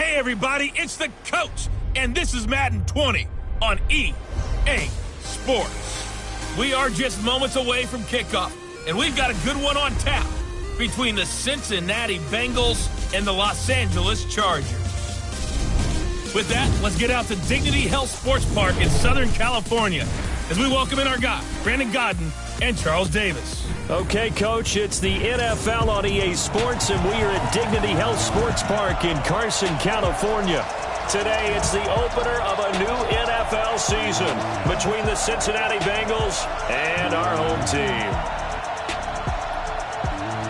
Hey, everybody, it's the coach, and this is Madden 20 on EA Sports. We are just moments away from kickoff, and we've got a good one on tap between the Cincinnati Bengals and the Los Angeles Chargers. With that, let's get out to Dignity Health Sports Park in Southern California as we welcome in our guys, Brandon Godden and Charles Davis. Okay, Coach, it's the NFL on EA Sports, and we are at Dignity Health Sports Park in Carson, California. Today, it's the opener of a new NFL season between the Cincinnati Bengals and our home team.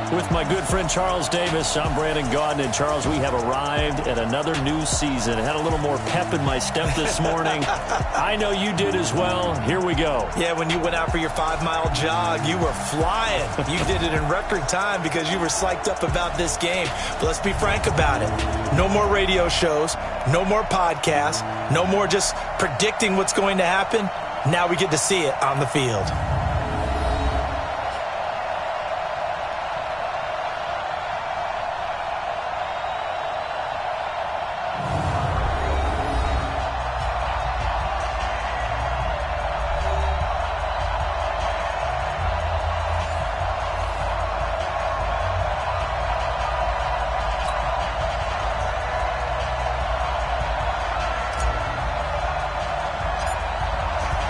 With my good friend Charles Davis, I'm Brandon Godden. And Charles, we have arrived at another new season. I had a little more pep in my step this morning. I know you did as well. Here we go. Yeah, when you went out for your 5-mile jog, you were flying. You did it in record time because you were psyched up about this game. But let's be frank about it. No more radio shows, no more podcasts, no more just predicting what's going to happen. Now we get to see it on the field.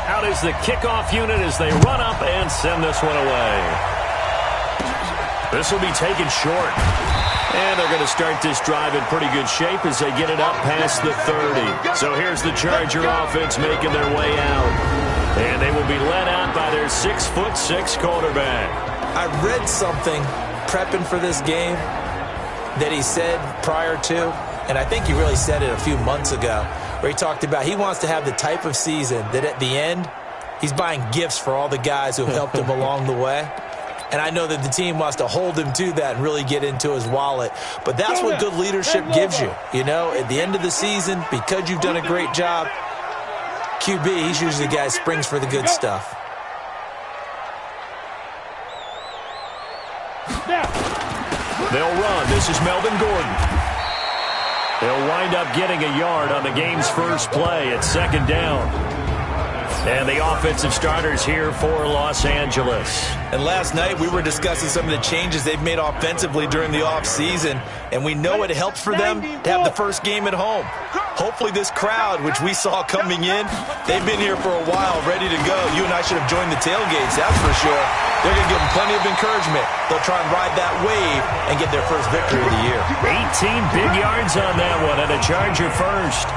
Out is the kickoff unit as they run up and send this one away. This will be taken short. And they're going to start this drive in pretty good shape as they get it up past the 30. So here's the Charger offense making their way out. And they will be led out by their 6'6" quarterback. I read something prepping for this game that he said prior to, and I think he really said it a few months ago, where he talked about he wants to have the type of season that at the end, he's buying gifts for all the guys who have helped him along the way. And I know that the team wants to hold him to that and really get into his wallet. But that's what good leadership gives you. You know, at the end of the season, because you've done a great job, QB, he's usually the guy who springs for the good stuff. They'll run. This is Melvin Gordon. They'll wind up getting a yard on the game's first play at second down. And the offensive starters here for Los Angeles. And last night we were discussing some of the changes they've made offensively during the offseason, and we know it helps for them to have the first game at home. Hopefully this crowd, which we saw coming in, they've been here for a while, ready to go. You and I should have joined the tailgates, that's for sure. They're going to give them plenty of encouragement. They'll try and ride that wave and get their first victory of the year. 18 big yards on that one, and a Charger first.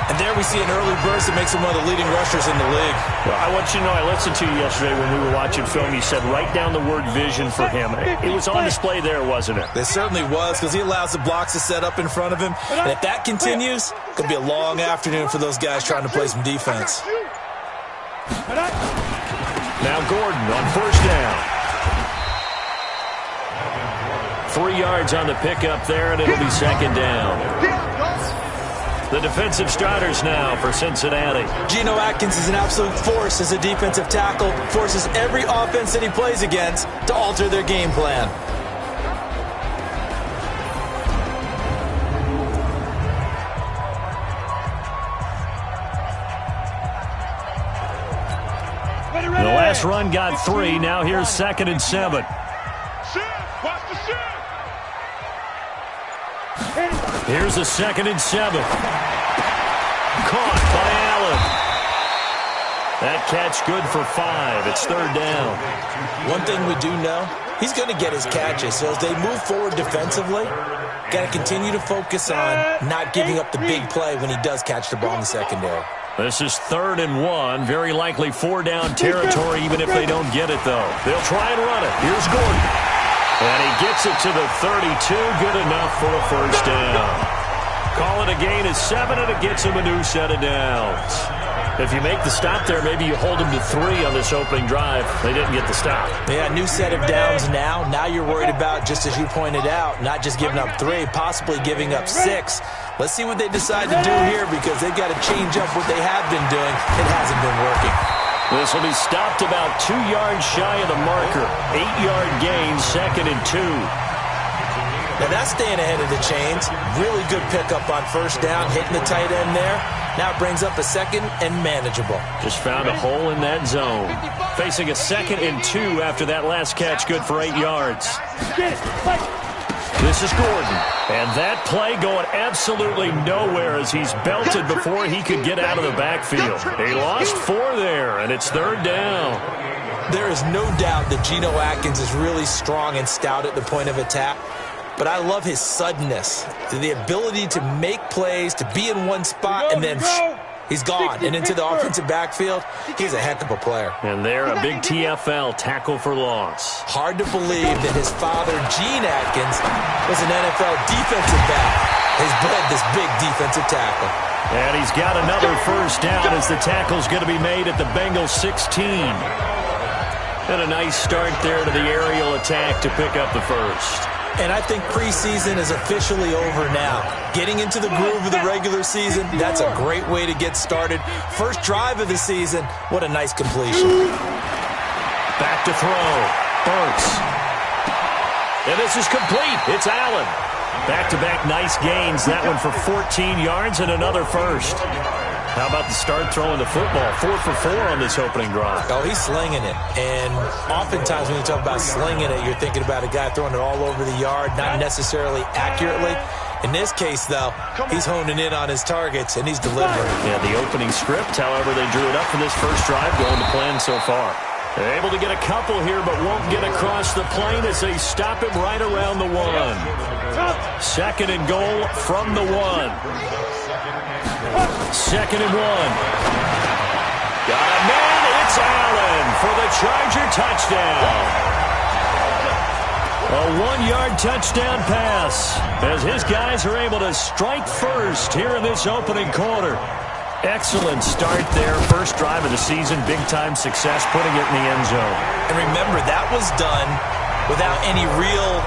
And there we see an early burst that makes him one of the leading rushers in the league. Well, I want you to know, I listened to you yesterday when we were watching film. You said write down the word vision for him. It was on display there, wasn't it? It certainly was, because he allows the blocks to set up in front of him. And if that continues, it could be a long afternoon for those guys trying to play some defense. Now Gordon on first down. 3 yards on the pickup there, and it'll be second down. The defensive starters now for Cincinnati. Geno Atkins is an absolute force as a defensive tackle. Forces every offense that he plays against to alter their game plan. The last run got 3. Now here's 2nd and 7. Here's a 2nd and 7. Caught by Allen. That catch good for 5. It's third down. One thing we do know, he's going to get his catches. So as they move forward defensively, got to continue to focus on not giving up the big play when he does catch the ball in the secondary. This is 3rd and 1. Very likely 4-down territory, even if they don't get it, though. They'll try and run it. Here's Gordon. And he gets it to the 32. Good enough for a first down. Call it a gain of 7, and it gets him a new set of downs. If you make the stop there, maybe you hold him to 3 on this opening drive. They didn't get the stop. Yeah, new set of downs now. Now you're worried about, just as you pointed out, not just giving up 3, possibly giving up 6. Let's see what they decide to do here, because they've got to change up what they have been doing. It hasn't been working. This will be stopped about 2 yards shy of the marker. 8-yard gain, 2nd and 2. Now that's staying ahead of the chains. Really good pickup on first down, hitting the tight end there. Now it brings up a second and manageable. Just found a hole in that zone. Facing a 2nd and 2 after that last catch, good for 8 yards. This is Gordon. And that play going absolutely nowhere as he's belted before he could get out of the backfield. He lost 4 there, and it's 3rd down. There is no doubt that Geno Atkins is really strong and stout at the point of attack. But I love his suddenness, the ability to make plays, to be in one spot, and then he's gone and into the offensive backfield. He's a heck of a player. And there, a big TFL, tackle for loss. Hard to believe that his father, Gene Atkins, was an NFL defensive back. He's bred this big defensive tackle. And he's got another first down as the tackle's going to be made at the Bengals 16. And a nice start there to the aerial attack to pick up the first. And I think preseason is officially over now. Getting into the groove of the regular season, that's a great way to get started. First drive of the season, what a nice completion. Back to throw. Burks. And this is complete. It's Allen. Back-to-back nice gains. That one for 14 yards and another first. How about the start throwing the football? 4 for 4 on this opening drive. Oh, he's slinging it. And oftentimes when you talk about slinging it, you're thinking about a guy throwing it all over the yard, not necessarily accurately. In this case, though, he's honing in on his targets, and he's delivering. Yeah, the opening script, however, they drew it up for this first drive, going to plan so far. They're able to get a couple here, but won't get across the plane as they stop him right around the 1. 2nd and goal from the 1. 2nd and 1. Got a man. It's Allen for the Charger touchdown. A 1-yard touchdown pass as his guys are able to strike first here in this opening quarter. Excellent start there. First drive of the season. Big-time success putting it in the end zone. And remember, that was done without any real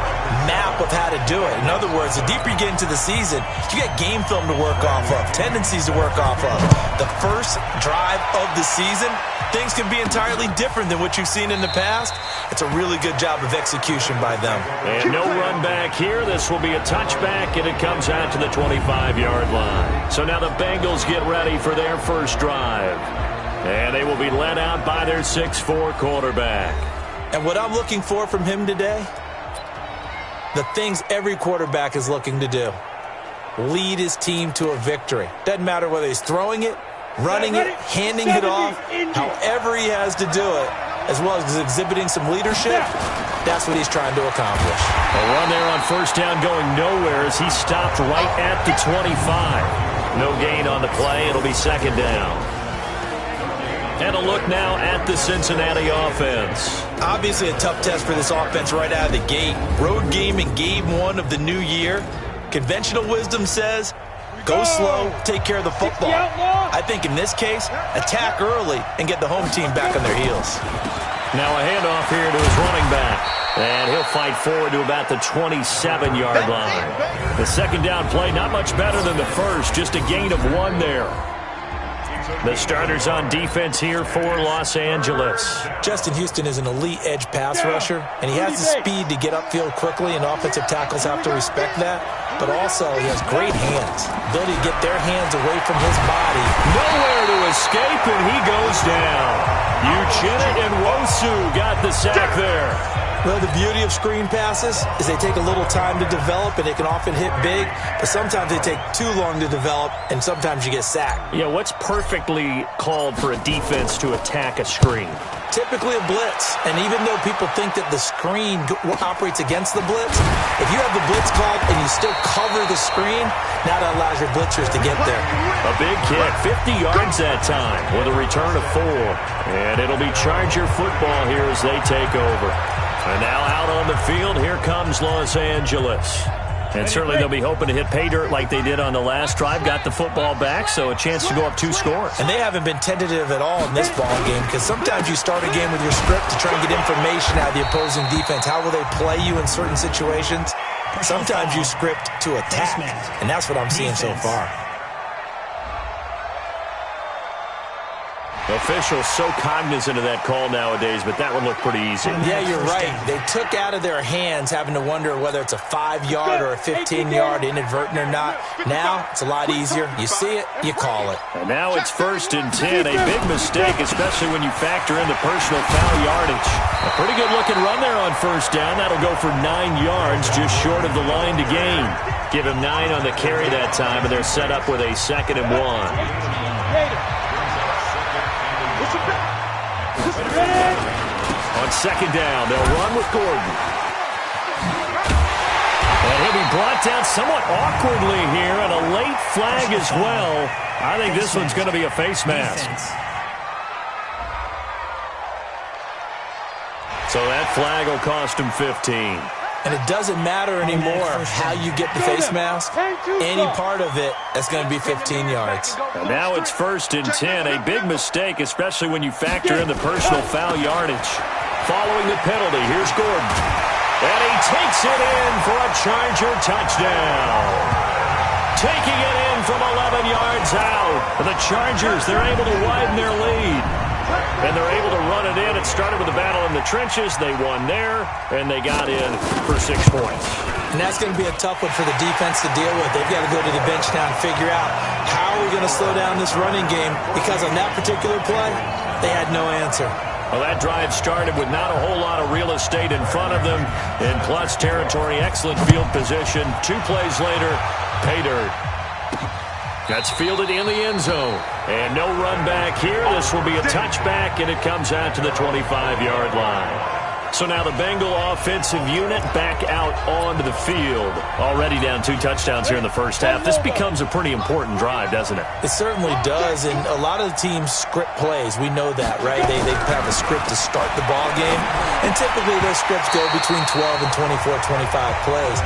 map of how to do it. In other words, the deeper you get into the season, you got game film to work off of, tendencies to work off of. The first drive of the season, things can be entirely different than what you've seen in the past. It's a really good job of execution by them. And no run back here. This will be a touchback, and it comes out to the 25-yard line. So now the Bengals get ready for their first drive. And they will be led out by their 6'4" quarterback. And what I'm looking for from him today, the things every quarterback is looking to do. Lead his team to a victory. Doesn't matter whether he's throwing it, running it, handing it off, however he has to do it, as well as exhibiting some leadership, that's what he's trying to accomplish. A run there on first down going nowhere as he stopped right at the 25. No gain on the play. It'll be 2nd down. And a look now at the Cincinnati offense. Obviously a tough test for this offense right out of the gate. Road game in game 1 of the new year. Conventional wisdom says, go slow, take care of the football. I think in this case, attack early and get the home team back on their heels. Now a handoff here to his running back. And he'll fight forward to about the 27-yard line. The 2nd down play, not much better than the first, just a gain of 1 there. The starters on defense here for Los Angeles. Justin Houston is an elite edge pass rusher, and he has the speed to get upfield quickly, and offensive tackles have to respect that. But also, he has great hands, ability to get their hands away from his body. Nowhere to escape, and he goes down. Uchenna and Wosu got the sack there. Well, the beauty of screen passes is they take a little time to develop, and they can often hit big, but sometimes they take too long to develop, and sometimes you get sacked. Yeah, what's perfectly called for a defense to attack a screen? Typically a blitz, and even though people think that the screen operates against the blitz, if you have the blitz called and you still cover the screen, now that allows your blitzers to get there. A big kick, 50 yards that time with a return of 4. And it'll be Charger football here as they take over. And now out on the field, here comes Los Angeles. And certainly they'll be hoping to hit pay dirt like they did on the last drive. Got the football back, so a chance to go up 2 scores. And they haven't been tentative at all in this ball game, because sometimes you start a game with your script to try and get information out of the opposing defense. How will they play you in certain situations? Sometimes you script to attack, and that's what I'm seeing so far. Officials so cognizant of that call nowadays, but that one looked pretty easy. Yeah, you're right. They took out of their hands having to wonder whether it's a 5-yard or a 15-yard, inadvertent or not. Now, it's a lot easier. You see it, you call it. And now it's 1st and 10. A big mistake, especially when you factor in the personal foul yardage. A pretty good-looking run there on 1st down. That'll go for 9 yards, just short of the line to gain. Give him 9 on the carry that time, and they're set up with a 2nd and 1. On 2nd down, they'll run with Gordon. And he'll be brought down somewhat awkwardly here, and a late flag as well. I think this one's going to be a face mask. So that flag will cost him 15. And it doesn't matter anymore how you get the face mask. Any part of it, that's going to be 15 yards. And now it's 1st and 10. A big mistake, especially when you factor in the personal foul yardage. Following the penalty, here's Gordon. And he takes it in for a Charger touchdown. Taking it in from 11 yards out. And the Chargers, they're able to widen their lead. And they're able to run it in. It started with a battle in the trenches. They won there, and they got in for 6 points. And that's going to be a tough one for the defense to deal with. They've got to go to the bench now and figure out how are we going to slow down this running game, because on that particular play, they had no answer. Well, that drive started with not a whole lot of real estate in front of them. In plus territory, excellent field position. 2 plays later, pay dirt. That's fielded in the end zone. And no run back here. This will be a touchback, and it comes out to the 25-yard line. So now the Bengal offensive unit back out onto the field. Already down 2 touchdowns here in the first half. This becomes a pretty important drive, doesn't it? It certainly does, and a lot of the teams script plays. We know that, right? They have a script to start the ball game, and typically those scripts go between 12 and 24, 25 plays.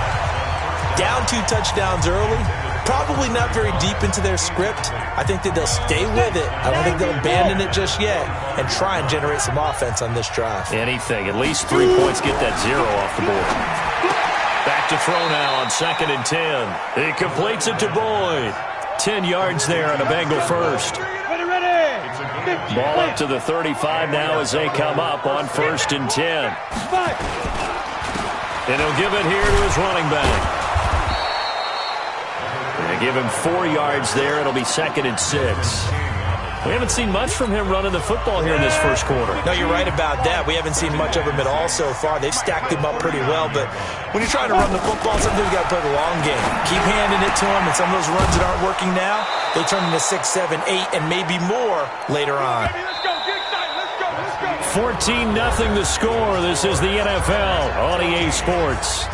Down 2 touchdowns early, probably not very deep into their script. I think that they'll stay with it. I don't think they'll abandon it just yet and try and generate some offense on this drive. Anything. At least 3 points, get that 0 off the board. Back to throw now on 2nd and 10. He completes it to Boyd. 10 yards there on a Bengal first. Ball up to the 35 now as they come up on 1st and 10. And he'll give it here to his running back. Give him 4 yards there. It'll be 2nd and 6. We haven't seen much from him running the football here in this first quarter. No, you're right about that. We haven't seen much of him at all so far. They've stacked him up pretty well, but when you're trying to run the football, sometimes you got to play the long game. Keep handing it to him, and some of those runs that aren't working now, they turn into 6, 7, 8, and maybe more later on. 14-0 the score. This is the NFL on EA Sports.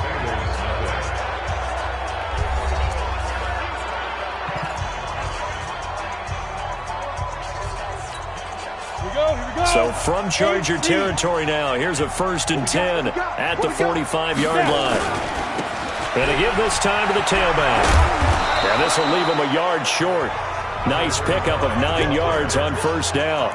So from Charger territory now, here's a 1st and 10 at the 45-yard line. And to give this time to the tailback. And this will leave him a yard short. Nice pickup of 9 yards on 1st down.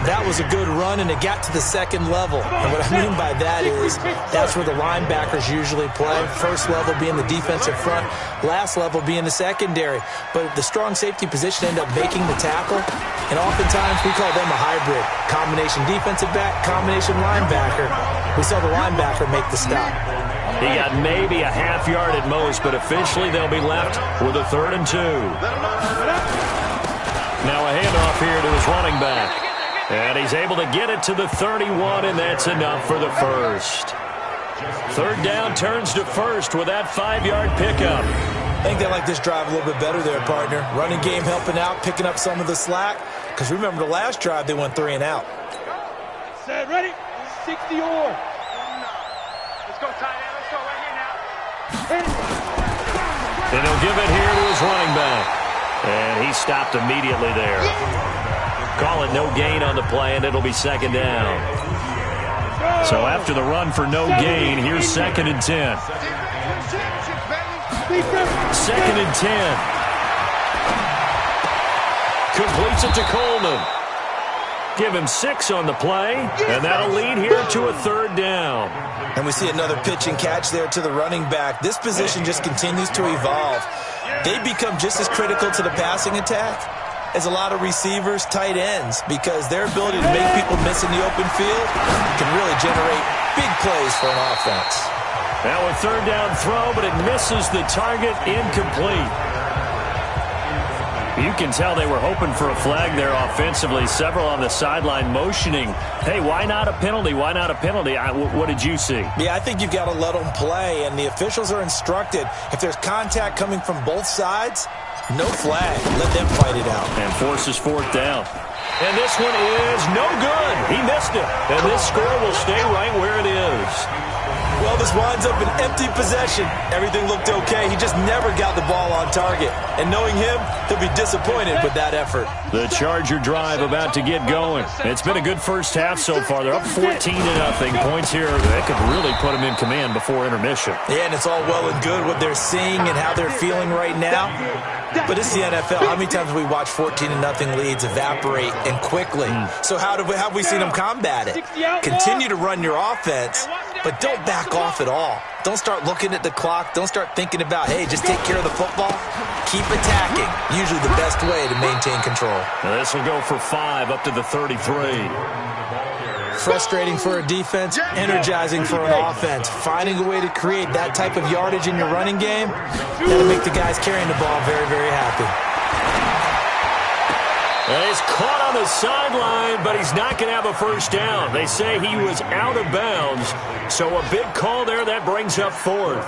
That was a good run, and it got to the 2nd level. And what I mean by that is that's where the linebackers usually play. First level being the defensive front, last level being the secondary. But the strong safety position ended up making the tackle, and oftentimes we call them a hybrid. Combination defensive back, combination linebacker. We saw the linebacker make the stop. He got maybe a half yard at most, but officially they'll be left with a 3rd and 2. Now a handoff here to his running back. And he's able to get it to the 31, and that's enough for the first. 3rd down turns to 1st with that 5-yard pickup. I think they like this drive a little bit better there, partner. Running game helping out, picking up some of the slack. Because remember, the last drive, they went 3 and out. Set, ready? 60 or. Let's go, tight end. Let's go right here now. And he'll give it here to his running back. And he stopped immediately there. Call it no gain on the play, and it'll be 2nd down. So after the run for no gain, here's 2nd and 10. 2nd and 10. Completes it to Coleman. Give him 6 on the play, and that'll lead here to a 3rd down. And we see another pitch and catch there to the running back. This position just continues to evolve. They become just as critical to the passing attack is a lot of receivers, tight ends, because their ability to make people miss in the open field can really generate big plays for an offense. Now a third down throw, but it misses the target, incomplete. You can tell they were hoping for a flag there offensively. Several on the sideline motioning, hey, why not a penalty? Why not a penalty? What did you see? Yeah, I think you've got to let them play, and the officials are instructed, if there's contact coming from both sides, no flag. Let them fight it out. And forces fourth down. And this one is no good. He missed it. And this score will stay right where it is. Well, this winds up an empty possession. Everything looked okay. He just never got the ball on target. And knowing him, he'll be disappointed with that effort. The Charger drive about to get going. It's been a good first half so far. They're up 14-0. Points here that could really put them in command before intermission. Yeah, and it's all well and good what they're seeing and how they're feeling right now. But it's the NFL. How many times have we watched 14-0 leads evaporate and quickly? So how have we seen them combat it? Continue to run your offense, but don't back off at all. Don't start looking at the clock. Don't start thinking about, hey, just take care of the football. Keep attacking. Usually the best way to maintain control. Now this will go for 5 up to the 33. Frustrating for a defense, energizing for an offense. Finding a way to create that type of yardage in your running game, that'll make the guys carrying the ball very, very happy. And he's caught on the sideline, but he's not going to have a first down. They say he was out of bounds, so a big call there. That brings up fourth.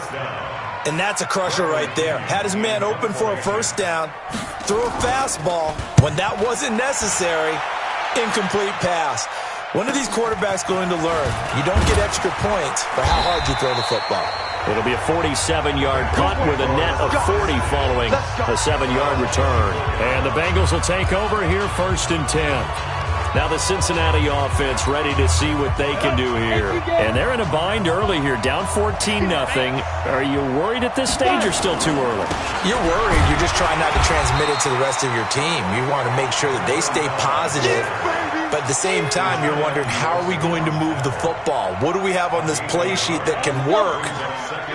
And that's a crusher right there. Had his man open for a first down, threw a fastball. When that wasn't necessary, incomplete pass. When are these quarterbacks going to learn? You don't get extra points for how hard you throw the football. It'll be a 47-yard punt with a net of 40 following a 7-yard return. And the Bengals will take over here 1st and 10. Now the Cincinnati offense ready to see what they can do here. And they're in a bind early here, down 14-0. Are you worried at this stage or still too early? You're worried. You're just trying not to transmit it to the rest of your team. You want to make sure that they stay positive. But at the same time, you're wondering, how are we going to move the football? What do we have on this play sheet that can work?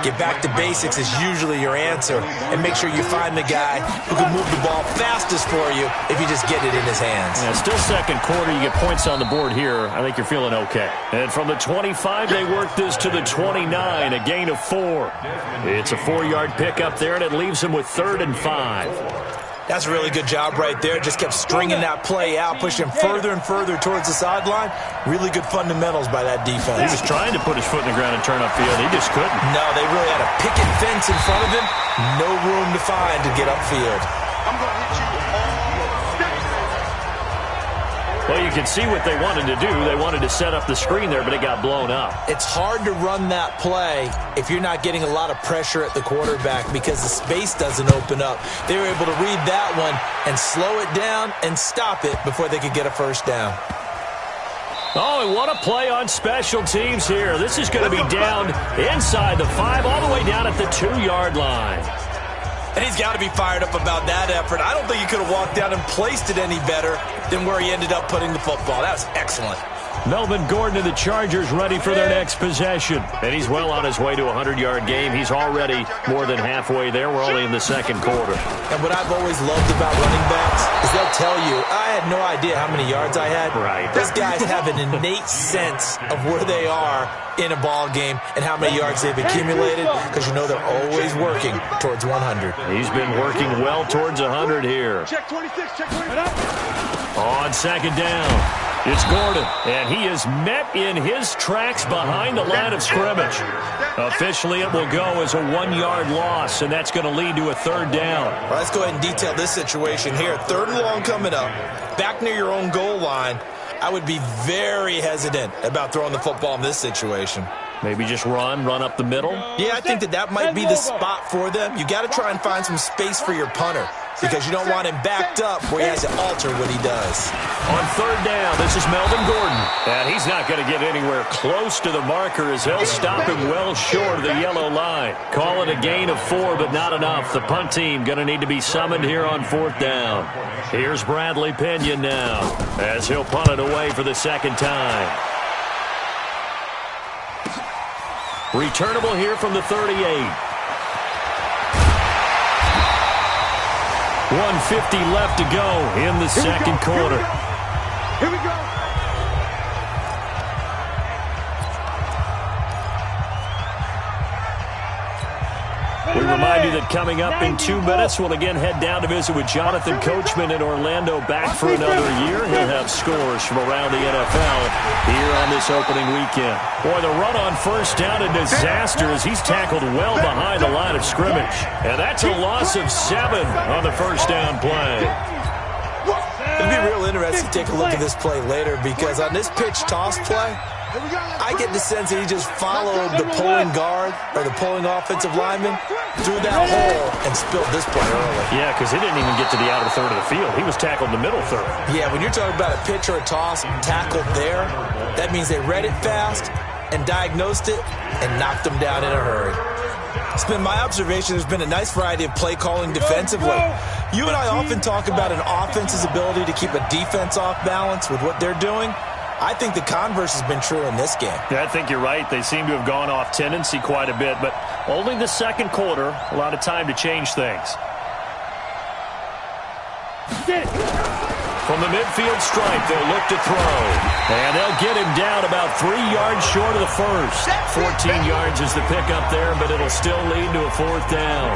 Get back to basics is usually your answer. And make sure you find the guy who can move the ball fastest for you if you just get it in his hands. Yeah, still second quarter. You get points on the board here. I think you're feeling okay. And from the 25, they work this to the 29, a gain of 4. It's a 4-yard pickup there, and it leaves them with 3rd and 5. That's a really good job right there. Just kept stringing that play out, pushing further and further towards the sideline. Really good fundamentals by that defense. He was trying to put his foot in the ground and turn upfield. He just couldn't. No, they really had a picket fence in front of him. No room to find to get upfield. I'm going to hit you Well, you can see what they wanted to do. They wanted to set up the screen there, but it got blown up. It's hard to run that play if you're not getting a lot of pressure at the quarterback because the space doesn't open up. They were able to read that one and slow it down and stop it before they could get a first down. Oh, and what a play on special teams here. This is going to be down inside the 5, all the way down at the 2-yard line. And he's got to be fired up about that effort. I don't think he could have walked down and placed it any better than where he ended up putting the football. That was excellent. Melvin Gordon and the Chargers ready for their next possession. And he's well on his way to a 100-yard game. He's already more than halfway there. We're only in the second quarter. And what I've always loved about running backs is they'll tell you, I had no idea how many yards I had. Right. Those guys have an innate sense of where they are in a ball game and how many yards they've accumulated because you know they're always working towards 100. He's been working well towards 100 here. Check 26, check 26. On second down, it's Gordon, and he is met in his tracks behind the line of scrimmage. Officially, it will go as a 1-yard loss, and that's going to lead to a 3rd down. Well, let's go ahead and detail this situation here. 3rd and long coming up, back near your own goal line. I would be very hesitant about throwing the football in this situation. Maybe just run up the middle? Yeah, I think that might be the spot for them. You got to try and find some space for your punter because you don't want him backed up where he has to alter what he does. On 3rd down, this is Melvin Gordon. And he's not going to get anywhere close to the marker as they'll stop him well short of the yellow line. Call it a gain of 4, but not enough. The punt team going to need to be summoned here on 4th down. Here's Bradley Pinion now as he'll punt it away for the 2nd time. Returnable here from the 38. 1:50 left to go in the second quarter. Here we go. We remind you that coming up in 2 minutes, we'll again head down to visit with Jonathan Coachman in Orlando, back for another year. He'll have scores from around the NFL here on this opening weekend. Boy, the run on first down, a disaster as he's tackled well behind the line of scrimmage. And that's a loss of 7 on the first down play. It'll be real interesting to take a look at this play later, because on this pitch toss play, I get the sense that he just followed the pulling guard or the pulling offensive lineman through that hole and spilled this play early. Yeah, because he didn't even get to the outer third of the field. He was tackled in the middle third. Yeah, when you're talking about a pitch or a toss tackled there, that means they read it fast and diagnosed it and knocked him down in a hurry. It's been my observation there's been a nice variety of play calling defensively. You and I often talk about an offense's ability to keep a defense off balance with what they're doing. I think the converse has been true in this game. Yeah, I think you're right. They seem to have gone off tendency quite a bit, but only the second quarter, a lot of time to change things. From the midfield stripe, they'll look to throw. And they'll get him down about 3 yards short of the first. 14 yards is the pickup there, but it'll still lead to a fourth down.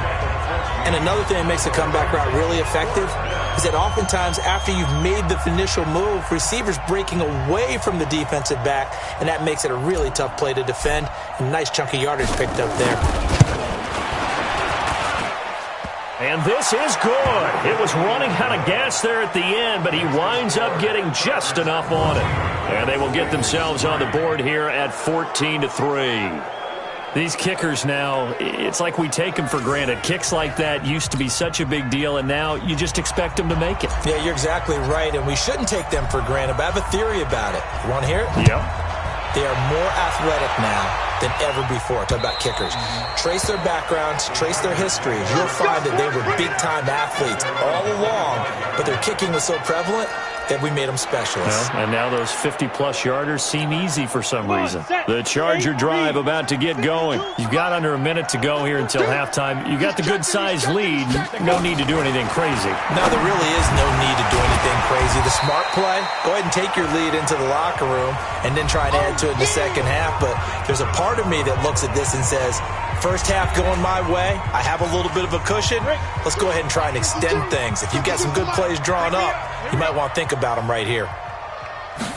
And another thing that makes the comeback route really effective is that oftentimes after you've made the initial move, receivers breaking away from the defensive back, and that makes it a really tough play to defend. A nice chunk of yardage picked up there. And this is good. It was running out of gas there at the end, but he winds up getting just enough on it. And they will get themselves on the board here at 14-3. These kickers now, it's like we take them for granted. Kicks like that used to be such a big deal, and now you just expect them to make it. Yeah, you're exactly right, and we shouldn't take them for granted, but I have a theory about it. You want to hear it? Yep. They are more athletic now than ever before. Talk about kickers. Trace their backgrounds, trace their history. You'll find that they were big-time athletes all along, but their kicking was so prevalent that we made them specialists. Well, and now those 50-plus yarders seem easy for some reason. The Charger drive about to get going. You've got under a minute to go here until halftime. You got the good-sized lead. No need to do anything crazy. No, there really is no need to do anything crazy. The smart play, go ahead and take your lead into the locker room and then try and add to it in the second half. But there's a part of me that looks at this and says, first half going my way, I have a little bit of a cushion. Let's go ahead and try and extend things. If you've got some good plays drawn up, you might want to think about them right here.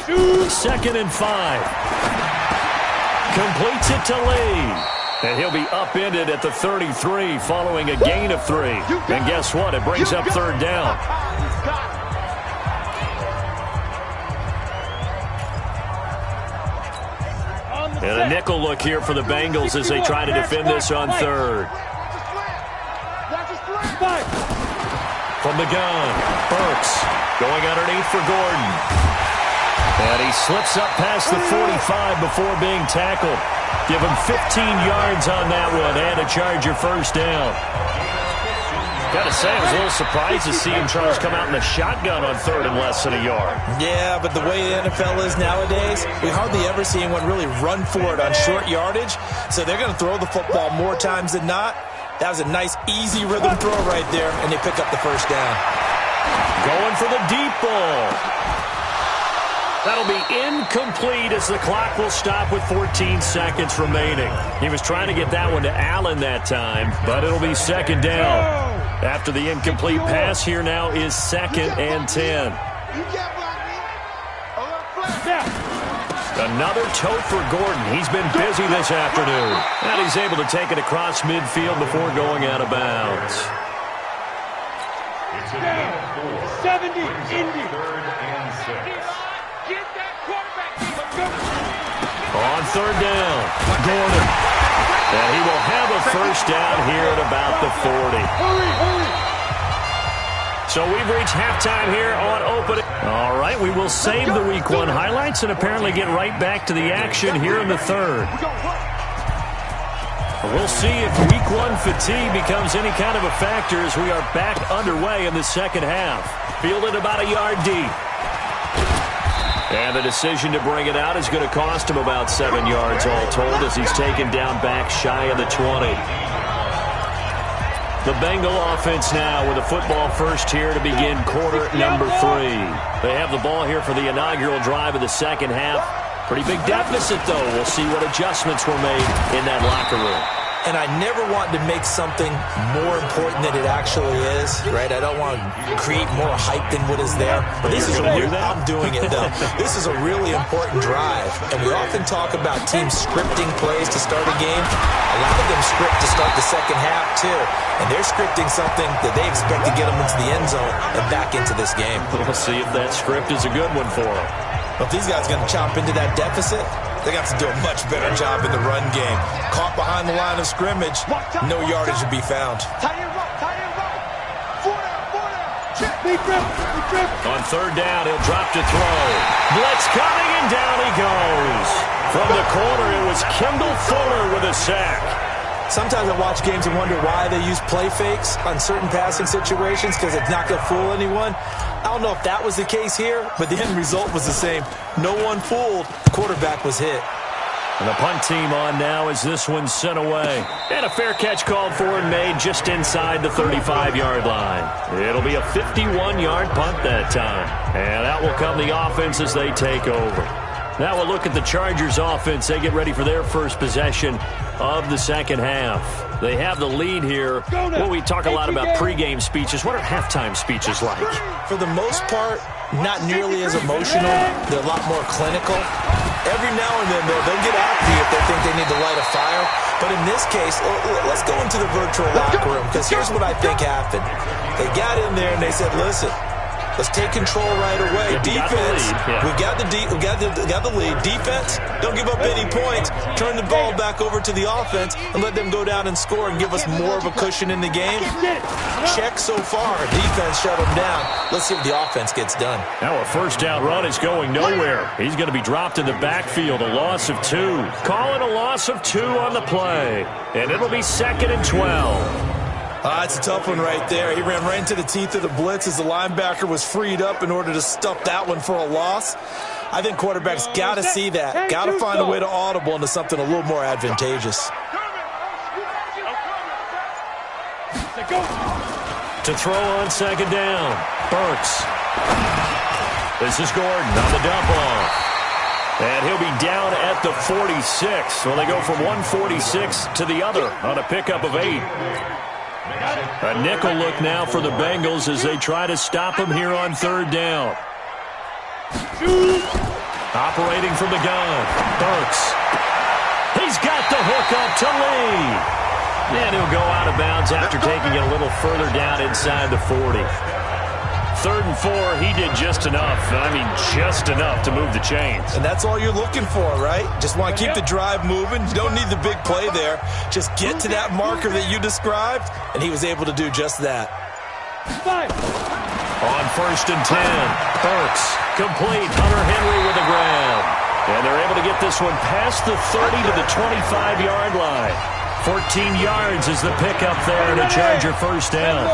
2nd and 5. Completes it to Lee. And he'll be upended at the 33 following a gain of 3. And guess what? It brings up third down. And a nickel look here for the Bengals as they try to defend this on third. From the gun, Burks going underneath for Gordon. And he slips up past the 45 before being tackled. Give him 15 yards on that one and a Charger first down. Got to say, I was a little surprised to see him try to come out in the shotgun on third and less than a yard. Yeah, but the way the NFL is nowadays, we hardly ever see anyone really run for it on short yardage. So they're going to throw the football more times than not. That was a nice, easy rhythm throw right there, and they pick up the first down. Going for the deep ball. That'll be incomplete as the clock will stop with 14 seconds remaining. He was trying to get that one to Allen that time, but it'll be second down. After the incomplete pass, here now is 2nd and 10. Another tote for Gordon. He's been busy this afternoon. And he's able to take it across midfield before going out of bounds. 70, Indy. On third down, Gordon. And he will have a first down here at about the 40. So we've reached halftime here on opening. All right, we will save the Week 1 highlights and apparently get right back to the action here in the third. We'll see if Week 1 fatigue becomes any kind of a factor as we are back underway in the second half. Fielded about a yard deep. And the decision to bring it out is going to cost him about 7 yards all told as he's taken down back shy of the 20. The Bengal offense now with a football first here to begin quarter number 3. They have the ball here for the inaugural drive of the second half. Pretty big deficit, though. We'll see what adjustments were made in that locker room. And I never want to make something more important than it actually is, right? I don't want to create more hype than what is there. But this is I'm doing it, though. This is a really important drive. And we often talk about teams scripting plays to start a game. A lot of them script to start the second half, too. And they're scripting something that they expect to get them into the end zone and back into this game. We'll see if that script is a good one for them. If these guys are going to chomp into that deficit, they got to do a much better job in the run game. Caught behind the line of scrimmage, no yardage to be found. On third down, he'll drop to throw. Blitz coming, and down he goes. From the corner, it was Kendall Fuller with a sack. Sometimes I watch games and wonder why they use play fakes on certain passing situations because it's not going to fool anyone. I don't know if that was the case here, but the end result was the same. No one fooled. The quarterback was hit. And the punt team on now as this one's sent away. And a fair catch called for and made just inside the 35-yard line. It'll be a 51-yard punt that time. And out will come the offense as they take over. Now we'll look at the Chargers offense. They get ready for their first possession of the second half. They have the lead here. Well, we talk a lot about pregame speeches. What are halftime speeches like? For the most part, not nearly as emotional. They're a lot more clinical. Every now and then, though, they'll get after you if they think they need to light a fire. But in this case, let's go into the virtual locker room, because here's what I think happened. They got in there and they said, listen, let's take control right away. Defense, we got the lead. Defense, don't give up any points. Turn the ball back over to the offense and let them go down and score and give us more of a cushion in the game. Check so far. Defense shut them down. Let's see what the offense gets done. Now a first down run is going nowhere. He's going to be dropped in the backfield. A loss of 2. Calling a loss of 2 on the play. And it'll be 2nd and 12. It's a tough one right there. He ran right into the teeth of the blitz as the linebacker was freed up in order to stuff that one for a loss. I think quarterbacks got to see that. Got to find a way to audible into something a little more advantageous. To throw on second down, Burks. This is Gordon on the dump off. And he'll be down at the 46. Well, they go from 146 to the other on a pickup of 8. A nickel look now for the Bengals as they try to stop him here on third down. Operating from the gun, Burks. He's got the hook up to Lee. And he'll go out of bounds after taking it a little further down inside the 40. 3rd and 4, he did just enough. I mean, just enough to move the chains. And that's all you're looking for, right? Just want to keep the drive moving. You don't need the big play there. Just get to that marker that you described, and he was able to do just that. On 1st and 10, Burks, complete. Hunter Henry with a grab. And they're able to get this one past the 30 to the 25-yard line. 14 yards is the pickup there to Charger first down.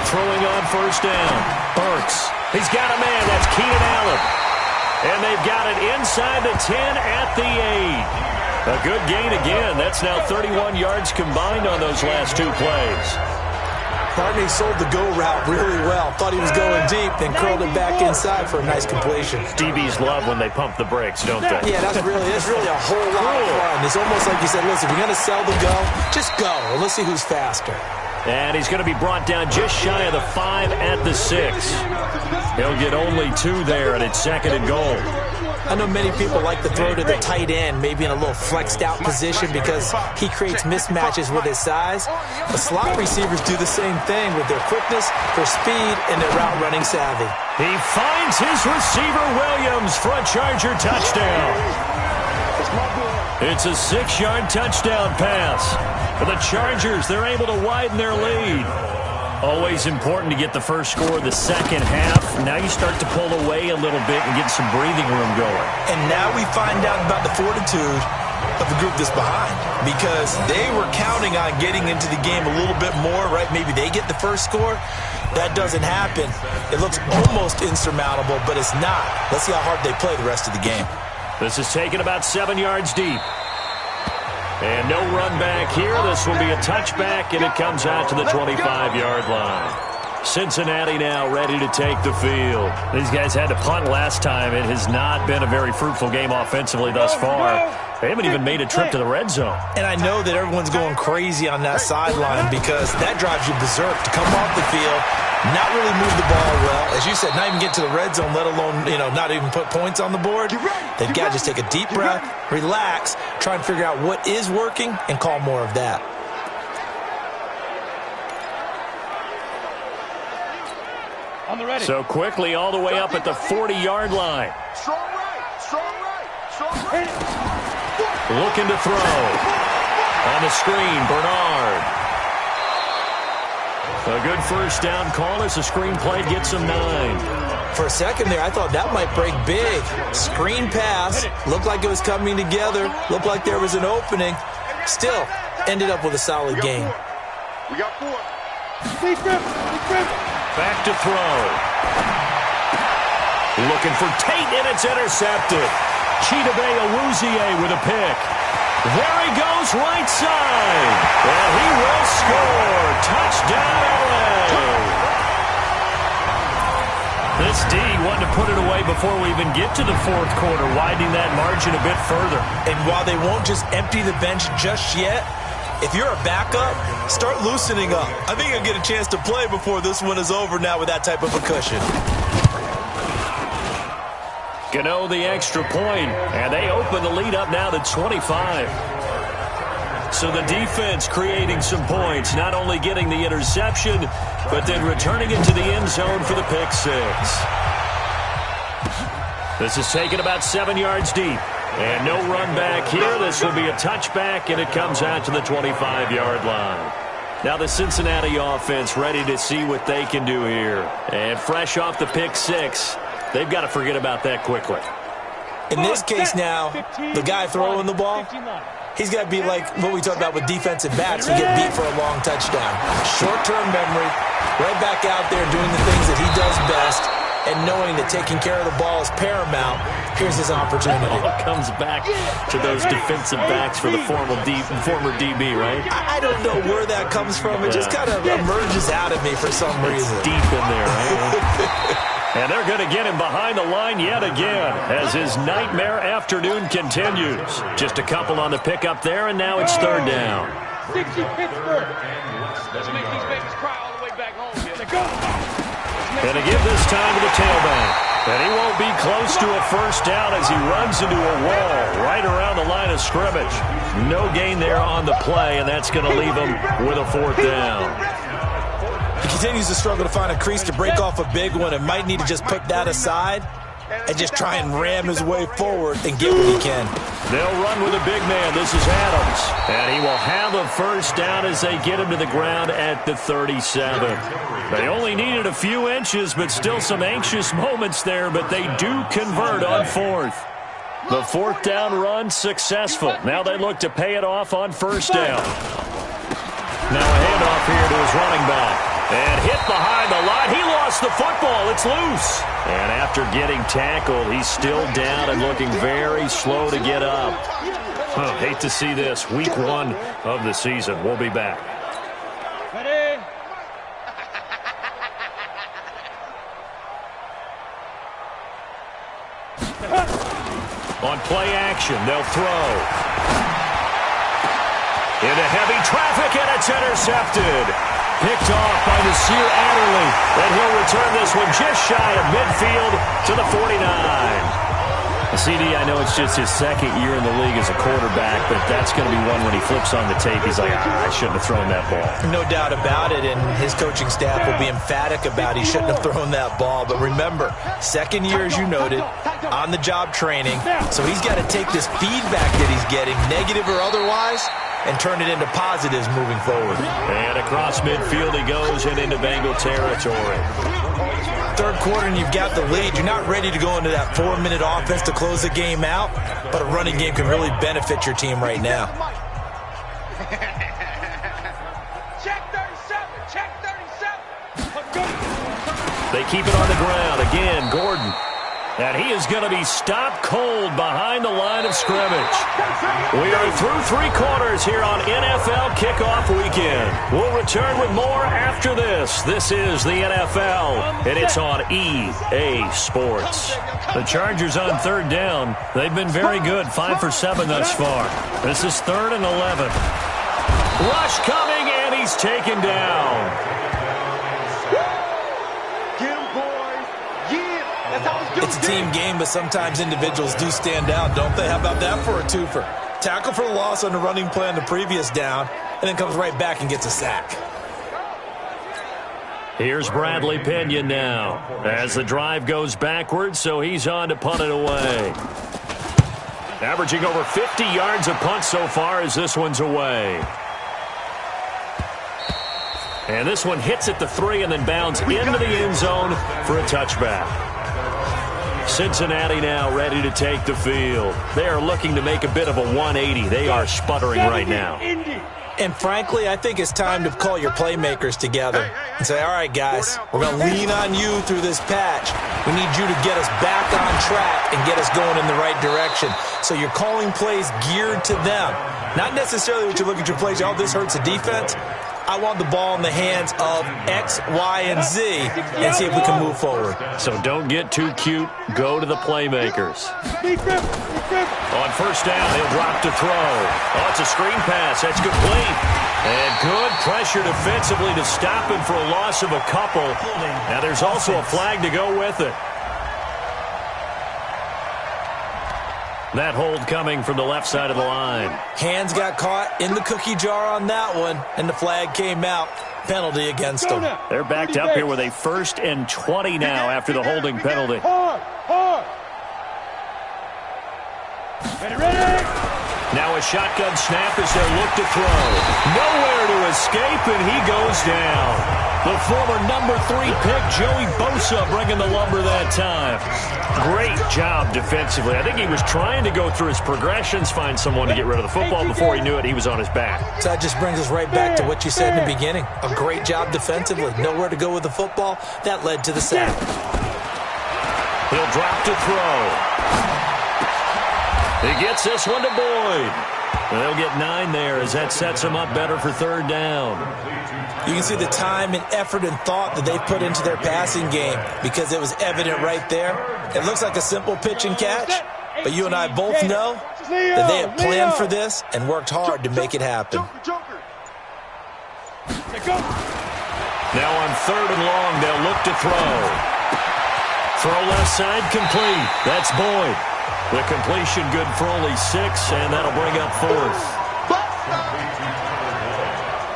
Throwing on first down, Burks. He's got a man. That's Keenan Allen. And they've got it inside the 10 at the 8. A good gain again. That's now 31 yards combined on those last 2 plays. Barney sold the go route really well. Thought he was going deep, then curled it back inside for a nice completion. DBs love when they pump the brakes, don't they? Yeah, that's really a whole lot of fun. It's almost like you said, listen, if you're going to sell the go, just go. And let's see who's faster. And he's going to be brought down just shy of the 5 at the 6. He'll get only 2 there, and it's 2nd and goal. I know many people like to throw to the tight end, maybe in a little flexed out position because he creates mismatches with his size. The slot receivers do the same thing with their quickness, their speed, and their route running savvy. He finds his receiver Williams for a Charger touchdown. It's a 6-yard touchdown pass. For the Chargers, they're able to widen their lead. Always important to get the first score of the second half. Now you start to pull away a little bit and get some breathing room going. And now we find out about the fortitude of the group that's behind, because they were counting on getting into the game a little bit more, right? Maybe they get the first score. That doesn't happen. It looks almost insurmountable, but it's not. Let's see how hard they play the rest of the game. This is taken about 7 yards deep. And no run back here. This will be a touchback, and it comes out to the 25-yard line. Cincinnati now ready to take the field. These guys had to punt last time. It has not been a very fruitful game offensively thus far. They haven't even made a trip to the red zone. And I know that everyone's going crazy on that sideline because that drives you berserk to come off the field, not really move the ball well. As you said, not even get to the red zone, let alone, not even put points on the board. They've got to just take a deep breath, relax, try and figure out what is working, and call more of that. So quickly all the way up at the 40-yard line. Strong right, strong right, strong right. Looking to throw. On the screen, Bernard. A good first down call as the screen play gets him 9. For a second there, I thought that might break big. Screen pass. Looked like it was coming together. Looked like there was an opening. Still, ended up with a solid game. We got 4. Back to throw. Looking for Tate, and it's intercepted. Chidobe Awuzie with a pick. There he goes, right side. And he will score. Touchdown, LA. This D wanted to put it away before we even get to the fourth quarter, widening that margin a bit further. And while they won't just empty the bench just yet, if you're a backup, start loosening up. I think you'll get a chance to play before this one is over now with that type of a cushion. Gano the extra point, and they open the lead up now to 25. So the defense creating some points, not only getting the interception, but then returning it to the end zone for the pick 6. This is taken about 7 yards deep. And no run back here. This will be a touchback, and it comes out to the 25-yard line. Now the Cincinnati offense ready to see what they can do here. And fresh off the pick 6, they've got to forget about that quickly. In this case now, the guy throwing the ball, he's got to be like what we talked about with defensive backs who get beat for a long touchdown. Short-term memory, right back out there doing the things that he does best, and knowing that taking care of the ball is paramount. Here's his opportunity. It all comes back to those defensive backs for the former DB, right? I don't know where that comes from. It just kind of emerges out of me for some reason. It's deep in there, right? And they're going to get him behind the line yet again as his nightmare afternoon continues. Just a couple on the pickup there, and now it's third down. 60 Pittsburgh. Doesn't make these babies cry all the way back home here. They go. And to give this time to the tailback. And he won't be close to a first down as he runs into a wall right around the line of scrimmage. No gain there on the play, and that's going to leave him with a fourth down. He continues to struggle to find a crease to break off a big one and might need to just put that aside and just try and ram his way forward and get what he can. They'll run with a big man. This is Adams. And he will have a first down as they get him to the ground at the 37. They only needed a few inches, but still some anxious moments there, but they do convert on fourth. The fourth down run successful. Now they look to pay it off on first down. Now a handoff here to his running back. And hit behind the line. He lost the football. It's loose. And after getting tackled, he's still down and looking very slow to get up. Hate to see this. Week 1 of the season. We'll be back. Ready? On play action, they'll throw. Into heavy traffic, and it's intercepted. Picked off by Nasir Adderley, and he'll return this one just shy of midfield to the 49. CD, I know it's just his second year in the league as a quarterback, but that's going to be one when he flips on the tape. He's like, I shouldn't have thrown that ball. No doubt about it, and his coaching staff will be emphatic about he shouldn't have thrown that ball. But remember, second year, as you noted, on-the-job training, so he's got to take this feedback that he's getting, negative or otherwise, and turn it into positives moving forward. And across midfield he goes and into Bengal territory. Third quarter and you've got the lead. You're not ready to go into that 4-minute offense to close the game out, but a running game can really benefit your team right now. Check 37, check 37. They keep it on the ground. Again, Gordon. And he is going to be stopped cold behind the line of scrimmage. We are through 3 quarters here on NFL Kickoff Weekend. We'll return with more after this. This is the NFL, and it's on EA Sports. The Chargers on 3rd down. They've been very good, 5 for 7 thus far. This is 3rd and 11. Rush coming, and he's taken down. It's a team game, but sometimes individuals do stand out, don't they? How about that for a twofer? Tackle for the loss on the running play on the previous down, and then comes right back and gets a sack. Here's Bradley Pena now as the drive goes backwards, so he's on to punt it away. Averaging over 50 yards a punt so far as this one's away. And this one hits at the 3 and then bounds into the end zone for a touchback. Cincinnati now ready to take the field. They are looking to make a bit of a 180. They are sputtering right now. And frankly, I think it's time to call your playmakers together and say, all right, guys, we're going to lean on you through this patch. We need you to get us back on track and get us going in the right direction. So you're calling plays geared to them. Not necessarily what you look at your plays, oh, this hurts the defense. I want the ball in the hands of X, Y, and Z and see if we can move forward. So don't get too cute. Go to the playmakers. On 1st down, he'll drop to throw. Oh, it's a screen pass. That's complete. And good pressure defensively to stop him for a loss of a couple. Now there's also a flag to go with it. That hold coming from the left side of the line. Hands got caught in the cookie jar on that one, and the flag came out. Penalty against them. They're backed up here with a 1st and 20 now after the holding penalty. Ready. Now a shotgun snap as they look to throw. Nowhere to escape, and he goes down. The former number 3 pick, Joey Bosa, bringing the lumber that time. Great job defensively. I think he was trying to go through his progressions, find someone to get rid of the football. Before he knew it, he was on his back. So that just brings us right back to what you said in the beginning. A great job defensively. Nowhere to go with the football. That led to the sack. He'll drop to throw. He gets this one to Boyd. And they'll get 9 there as that sets him up better for 3rd down. You can see the time and effort and thought that they put into their passing game because it was evident right there. It looks like a simple pitch and catch, but you and I both know that they have planned for this and worked hard to make it happen. Now on 3rd and long, they'll look to throw. Throw left side complete. That's Boyd. The completion good for only 6, and that'll bring up 4th.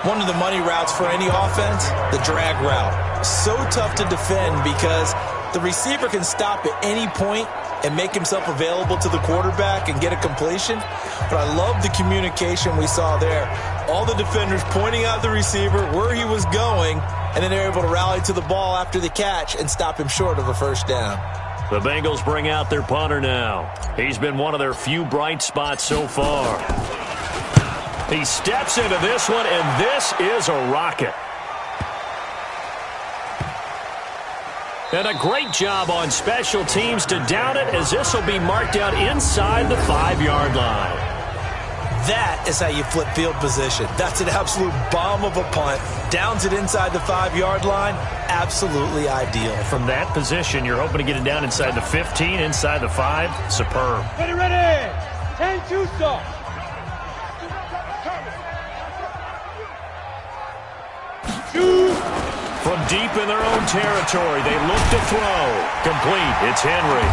One of the money routes for any offense, the drag route. So tough to defend because the receiver can stop at any point and make himself available to the quarterback and get a completion. But I love the communication we saw there. All the defenders pointing out the receiver, where he was going, and then they're able to rally to the ball after the catch and stop him short of a 1st down. The Bengals bring out their punter now. He's been one of their few bright spots so far. He steps into this one, and this is a rocket. And a great job on special teams to down it, as this will be marked out inside the 5-yard line. That is how you flip field position. That's an absolute bomb of a punt. Downs it inside the 5-yard line. Absolutely ideal. From that position, you're hoping to get it down inside the 15, inside the 5. Superb. Ready. 10-2 stop. From deep in their own territory, they look to throw. Complete. It's Henry.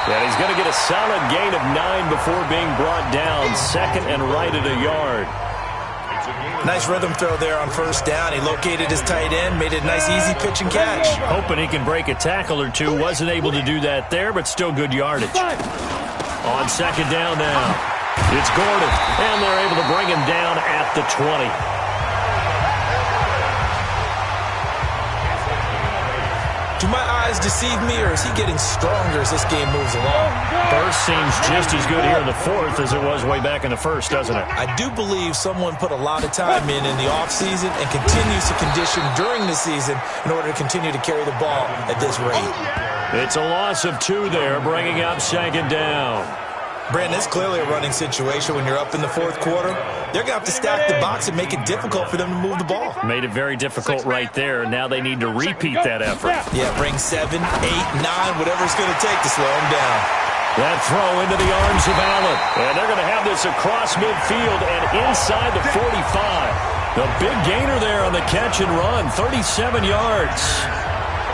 And he's going to get a solid gain of 9 before being brought down. 2nd and right at a yard. Nice rhythm throw there on 1st down. He located his tight end, made it a nice easy pitch and catch. Hoping he can break a tackle or two. Wasn't able to do that there, but still good yardage. On 2nd down now, it's Gordon. And they're able to bring him down at the 20. Do my eyes deceive me, or is he getting stronger as this game moves along? Burst seems just as good here in the 4th as it was way back in the 1st, doesn't it? I do believe someone put a lot of time in the offseason and continues to condition during the season in order to continue to carry the ball at this rate. It's a loss of 2 there, bringing up second down. Brandon, it's clearly a running situation when you're up in the fourth quarter. They're going to have to stack the box and make it difficult for them to move the ball. Made it very difficult right there. Now they need to repeat that effort. Yeah, bring 7, 8, 9, whatever it's going to take to slow them down. That throw into the arms of Allen. And they're going to have this across midfield and inside the 45. The big gainer there on the catch and run, 37 yards.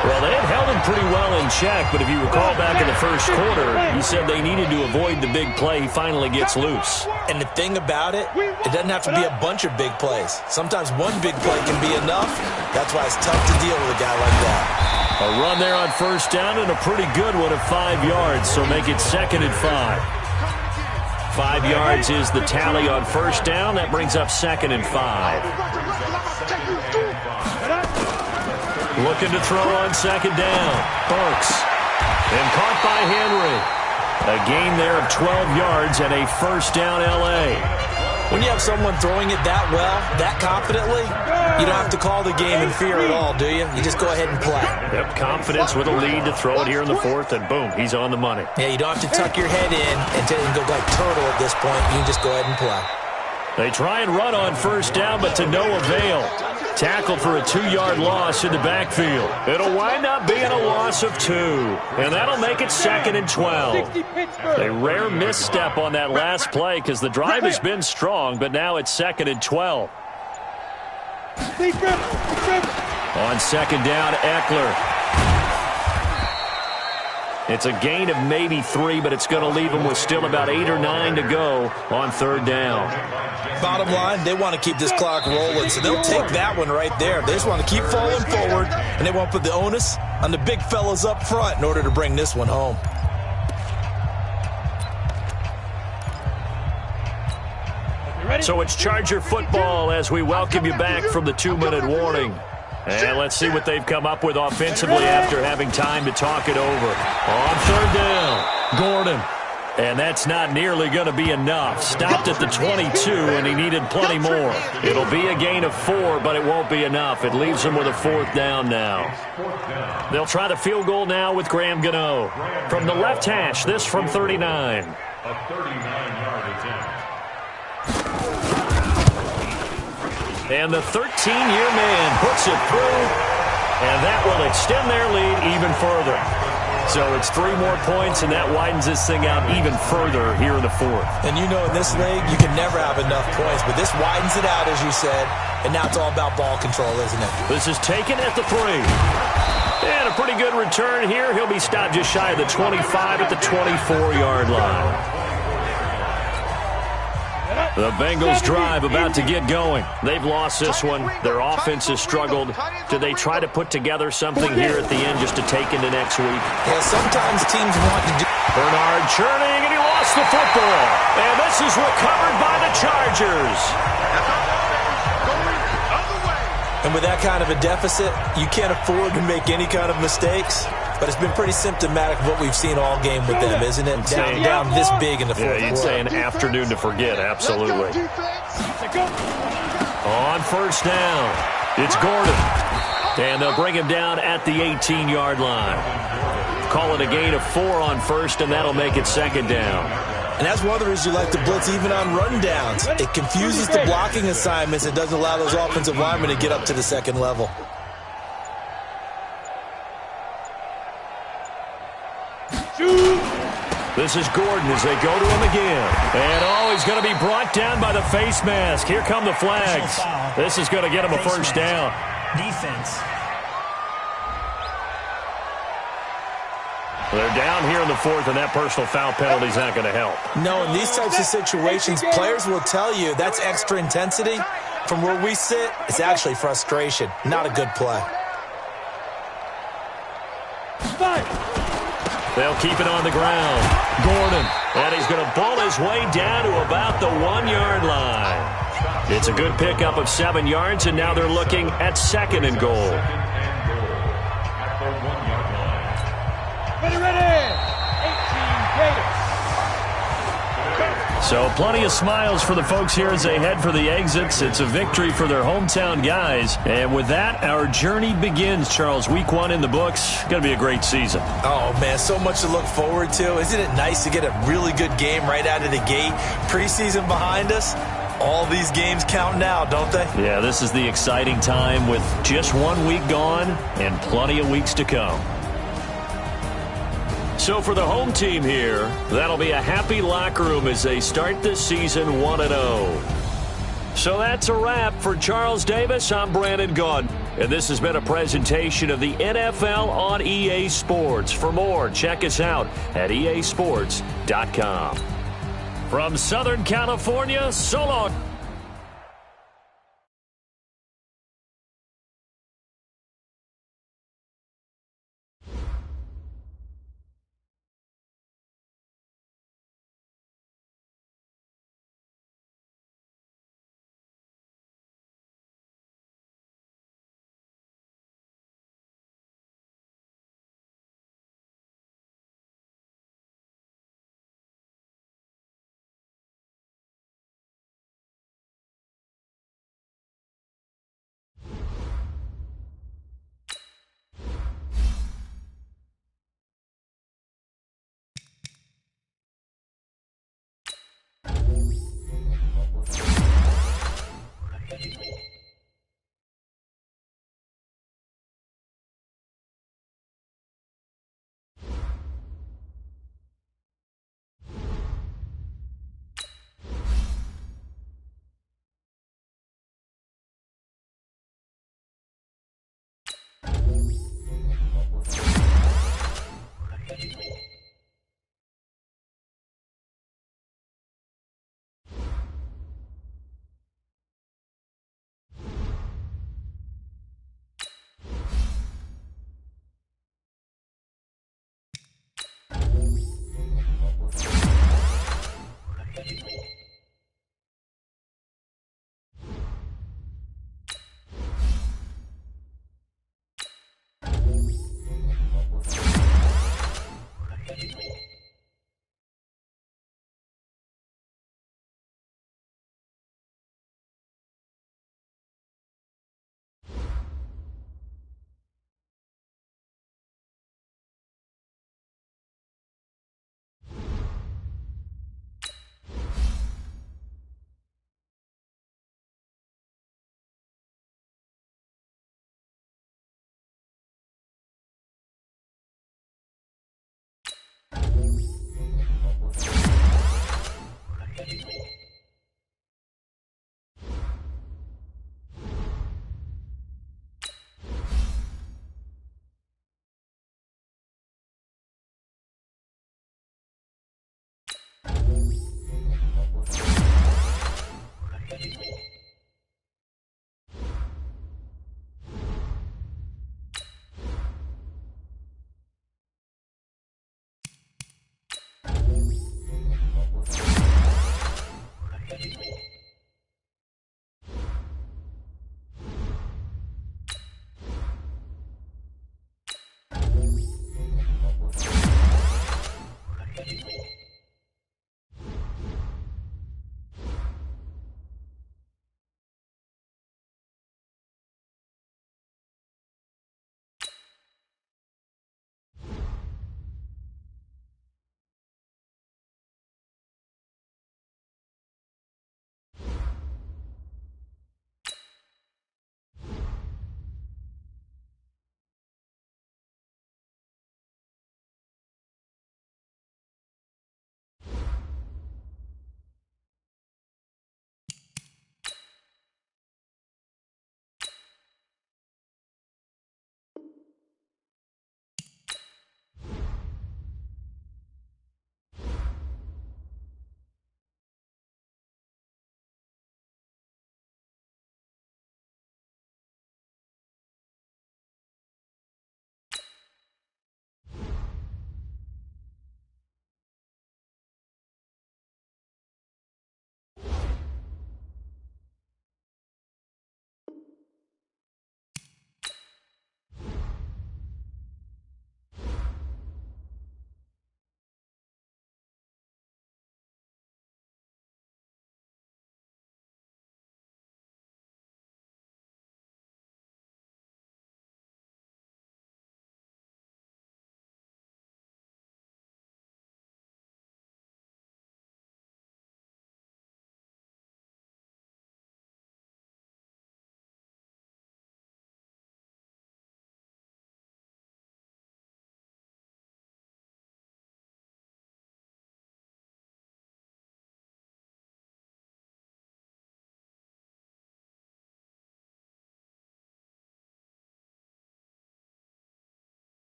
Well, they had held him pretty well in check, but if you recall back in the first quarter, he said they needed to avoid the big play. He finally gets loose. And the thing about it, it doesn't have to be a bunch of big plays. Sometimes one big play can be enough. That's why it's tough to deal with a guy like that. A run there on first down and a pretty good one of 5 yards, so make it 2nd and 5. 5 yards is the tally on first down. That brings up 2nd and 5. Looking to throw on second down. Burks. And caught by Henry. A gain there of 12 yards and a first down L.A. When you have someone throwing it that well, that confidently, you don't have to call the game in fear at all, do you? You just go ahead and play. Yep, confidence with a lead to throw it here in the fourth, and boom, he's on the money. Yeah, you don't have to tuck your head in and go like turtle at this point. You can just go ahead and play. They try and run on first down, but to no avail. Tackled for a 2-yard loss in the backfield. It'll wind up being a loss of 2, and that'll make it 2nd and 12. A rare misstep on that last play because the drive has been strong, but now it's 2nd and 12. On second down, Eckler. It's a gain of maybe 3, but it's going to leave them with still about 8 or 9 to go on third down. Bottom line, they want to keep this clock rolling, so they'll take that one right there. They just want to keep falling forward, and they want to put the onus on the big fellas up front in order to bring this one home. So it's Charger football as we welcome you back from the 2-minute warning. And let's see what they've come up with offensively after having time to talk it over. On third down, Gordon. And that's not nearly going to be enough. Stopped at the 22, and he needed plenty more. It'll be a gain of 4, but it won't be enough. It leaves them with a 4th down now. They'll try the field goal now with Graham Gano. From the left hash, this from 39. A 39-yard attempt. And the 13-year man puts it through, and that will extend their lead even further. So it's 3 more points, and that widens this thing out even further here in the fourth. And you know in this league, you can never have enough points, but this widens it out, as you said, and now it's all about ball control, isn't it? This is taken at the 3. And a pretty good return here. He'll be stopped just shy of the 25 at the 24-yard line. The Bengals drive about to get going. They've lost this one. Their offense has struggled. Do they try to put together something here at the end just to take into next week? Yeah, sometimes teams want to do... Bernard churning, and he lost the football. And this is recovered by the Chargers. And with that kind of a deficit, you can't afford to make any kind of mistakes. But it's been pretty symptomatic of what we've seen all game with them, isn't it? Down this big in the fourth quarter. Yeah, you'd say an afternoon to forget, absolutely. On first down, it's Gordon. And they'll bring him down at the 18-yard line. Call it a gain of 4 on first, and that'll make it 2nd down. And that's one of the reasons you like to blitz even on run downs. It confuses the blocking assignments. It doesn't allow those offensive linemen to get up to the second level. This is Gordon as they go to him again. And he's going to be brought down by the face mask. Here come the flags. This is going to get him a first down. Defense. They're down here in the fourth, and that personal foul penalty is not going to help. No, in these types of situations, players will tell you that's extra intensity. From where we sit, it's actually frustration. Not a good play. They'll keep it on the ground. Gordon, and he's going to ball his way down to about the 1-yard line. It's a good pickup of 7 yards, and now they're looking at 2nd and goal. So plenty of smiles for the folks here as they head for the exits. It's a victory for their hometown guys. And with that, our journey begins, Charles. Week 1 in the books. Going to be a great season. Oh, man, so much to look forward to. Isn't it nice to get a really good game right out of the gate? Preseason behind us. All these games count now, don't they? Yeah, this is the exciting time with just 1 week gone and plenty of weeks to come. So for the home team here, that'll be a happy locker room as they start this season 1-0. So that's a wrap for Charles Davis. I'm Brandon Gaudin, and this has been a presentation of the NFL on EA Sports. For more, check us out at easports.com. From Southern California, so long.